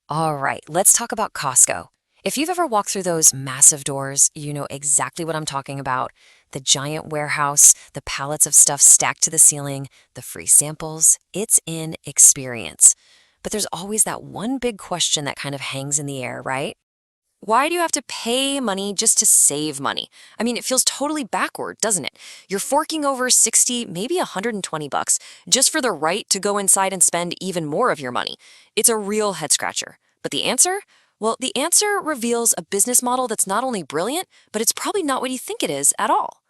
All right, let's talk about Costco. If you've ever walked through those massive doors, you know exactly what I'm talking about. The giant warehouse, the pallets of stuff stacked to the ceiling, the free samples. It's an experience. But there's always that one big question that kind of hangs in the air, right? Why do you have to pay money just to save money? I mean, it feels totally backward, doesn't it? You're forking over 60, maybe 120 bucks just for the right to go inside and spend even more of your money. It's a real head scratcher. But the answer? Well, the answer reveals a business model that's not only brilliant, but it's probably not what you think it is at all.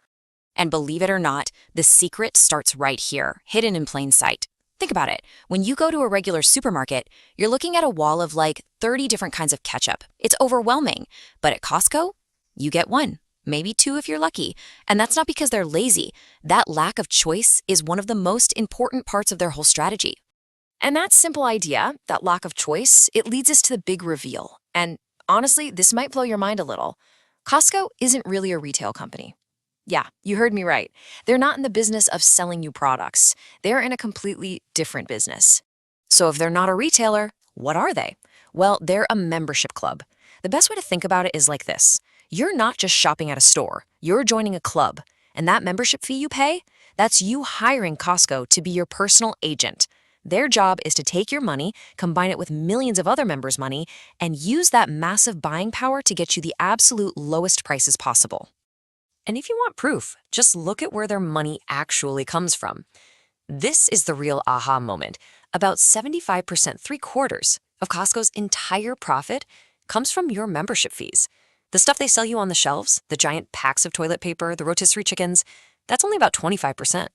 And believe it or not, the secret starts right here, hidden in plain sight. Think about it. When you go to a regular supermarket, you're looking at a wall of like 30 different kinds of ketchup. It's overwhelming. But at Costco, you get one, maybe two if you're lucky. And that's not because they're lazy. That lack of choice is one of the most important parts of their whole strategy. And that simple idea, that lack of choice, it leads us to the big reveal. And honestly, this might blow your mind a little. Costco isn't really a retail company. Yeah, you heard me right. They're not in the business of selling you products. They're in a completely different business. So if they're not a retailer, what are they? Well, they're a membership club. The best way to think about it is like this. You're not just shopping at a store. You're joining a club. And that membership fee you pay, that's you hiring Costco to be your personal agent. Their job is to take your money, combine it with millions of other members' money, and use that massive buying power to get you the absolute lowest prices possible. And if you want proof, just look at where their money actually comes from. This is the real aha moment. About 75%, three-quarters, of Costco's entire profit comes from your membership fees. The stuff they sell you on the shelves, the giant packs of toilet paper, the rotisserie chickens, that's only about 25%.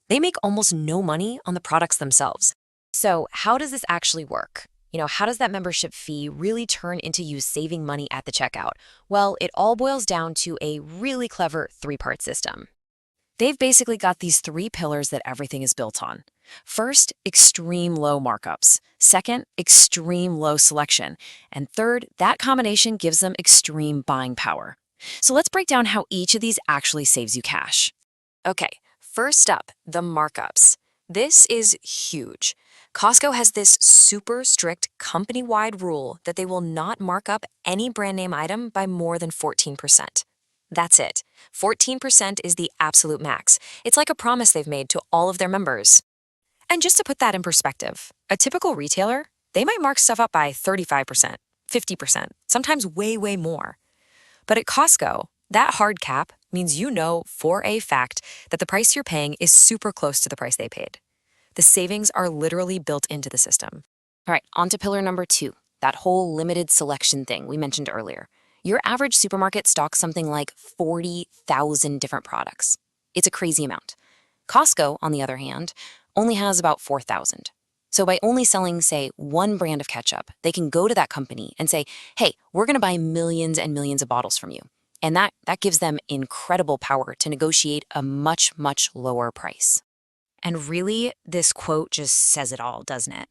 They make almost no money on the products themselves. So how does this actually work? How does that membership fee really turn into you saving money at the checkout? Well, it all boils down to a really clever three-part system. They've basically got these three pillars that everything is built on. First, extreme low markups. Second, extreme low selection. And third, that combination gives them extreme buying power. So let's break down how each of these actually saves you cash. Okay, first up, the markups. This is huge. Costco has this super strict company-wide rule that they will not mark up any brand name item by more than 14%. That's it. 14% is the absolute max. It's like a promise they've made to all of their members. And just to put that in perspective, a typical retailer, they might mark stuff up by 35%, 50%, sometimes way, way more. But at Costco, that hard cap means you know for a fact that the price you're paying is super close to the price they paid. The savings are literally built into the system. All right, on to pillar number 2, that whole limited selection thing we mentioned earlier. Your average supermarket stocks something like 40,000 different products. It's a crazy amount. Costco, on the other hand, only has about 4,000. So by only selling, say, one brand of ketchup, they can go to that company and say, hey, we're going to buy millions and millions of bottles from you. And that gives them incredible power to negotiate a much, much lower price. And really, this quote just says it all, doesn't it?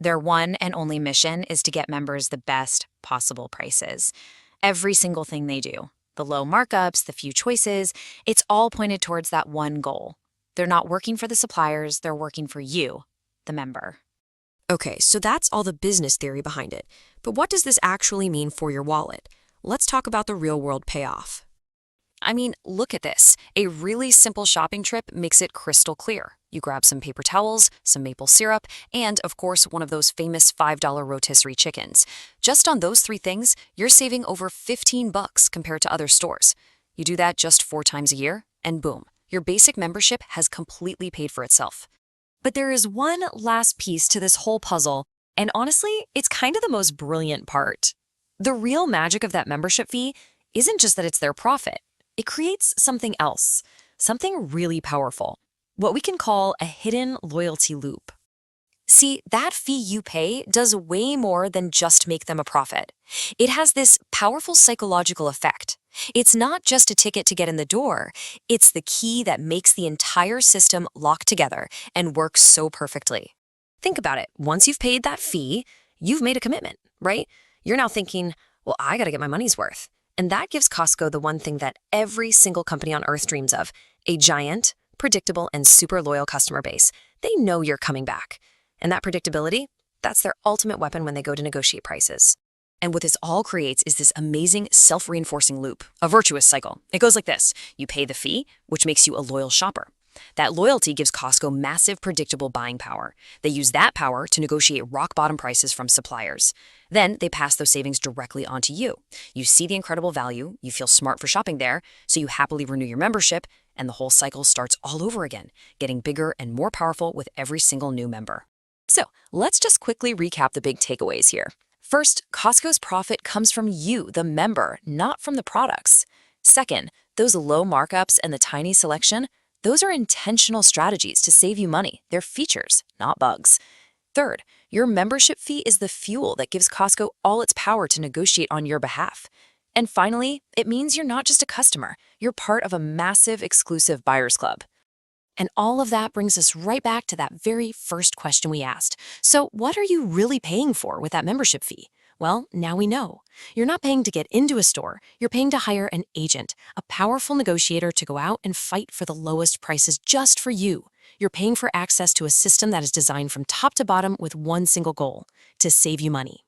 Their one and only mission is to get members the best possible prices. Every single thing they do, the low markups, the few choices, it's all pointed towards that one goal. They're not working for the suppliers, they're working for you, the member. Okay, so that's all the business theory behind it. But what does this actually mean for your wallet? Let's talk about the real-world payoff. I mean, look at this. A really simple shopping trip makes it crystal clear. You grab some paper towels, some maple syrup, and, of course, one of those famous $5 rotisserie chickens. Just on those three things, you're saving over 15 bucks compared to other stores. You do that just 4 times a year, and boom, your basic membership has completely paid for itself. But there is one last piece to this whole puzzle, and honestly, it's kind of the most brilliant part. The real magic of that membership fee isn't just that it's their profit. It creates something else, something really powerful, what we can call a hidden loyalty loop. See, that fee you pay does way more than just make them a profit. It has this powerful psychological effect. It's not just a ticket to get in the door, it's the key that makes the entire system lock together and work so perfectly. Think about it. Once you've paid that fee, you've made a commitment, right? You're now thinking, well, I gotta get my money's worth. And that gives Costco the one thing that every single company on earth dreams of, a giant, predictable, and super loyal customer base. They know you're coming back. And that predictability, That's their ultimate weapon when they go to negotiate prices. And what this all creates is this amazing self-reinforcing loop, a virtuous cycle. It goes like this. You pay the fee, which makes you a loyal shopper. That loyalty gives Costco massive predictable buying power. They use that power to negotiate rock-bottom prices from suppliers. Then they pass those savings directly onto you. You see the incredible value, you feel smart for shopping there, so you happily renew your membership, and the whole cycle starts all over again, getting bigger and more powerful with every single new member. So let's just quickly recap the big takeaways here. First, Costco's profit comes from you, the member, not from the products. Second, those low markups and the tiny selection, those are intentional strategies to save you money. They're features, not bugs. Third, your membership fee is the fuel that gives Costco all its power to negotiate on your behalf. And finally, it means you're not just a customer, you're part of a massive exclusive buyers club. And all of that brings us right back to that very first question we asked. So, what are you really paying for with that membership fee? Well, now we know. You're not paying to get into a store, you're paying to hire an agent, a powerful negotiator to go out and fight for the lowest prices just for you. You're paying for access to a system that is designed from top to bottom with one single goal: to save you money.